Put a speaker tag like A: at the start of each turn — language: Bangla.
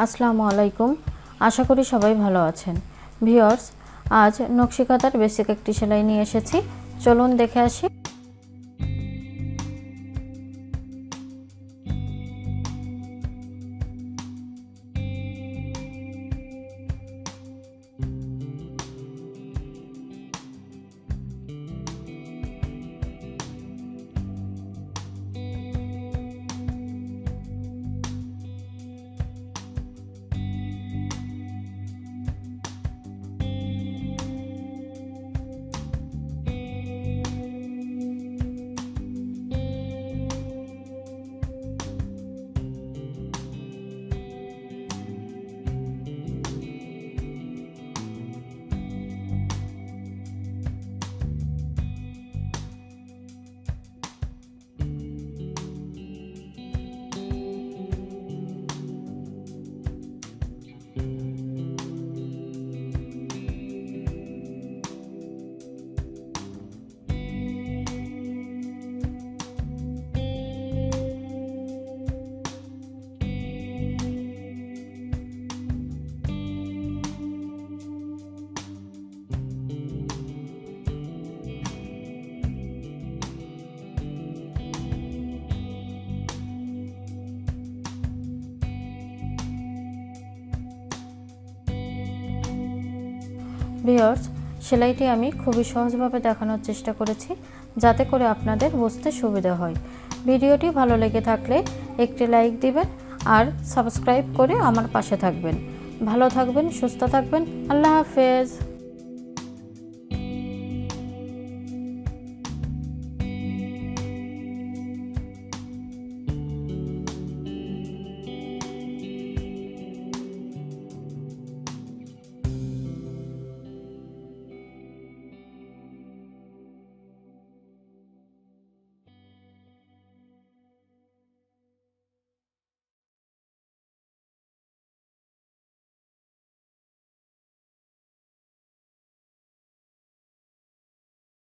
A: আসসালামু আলাইকুম, আশা করি সবাই ভালো আছেন। ভিউয়ার্স, আজ নকশি কাঁথার বেসিক একটি সেলাই নিয়ে এসেছি, চলুন দেখে আসি। ভিউয়ার্স, সেলাইটি আমি খুবই সহজভাবে দেখানোর চেষ্টা করেছি, যাতে করে আপনাদের বুঝতে সুবিধা হয়। ভিডিওটি ভালো লেগে থাকলে একটি লাইক দিবেন আর সাবস্ক্রাইব করে আমার পাশে থাকবেন। ভালো থাকবেন, সুস্থ থাকবেন। আল্লাহ হাফেজ।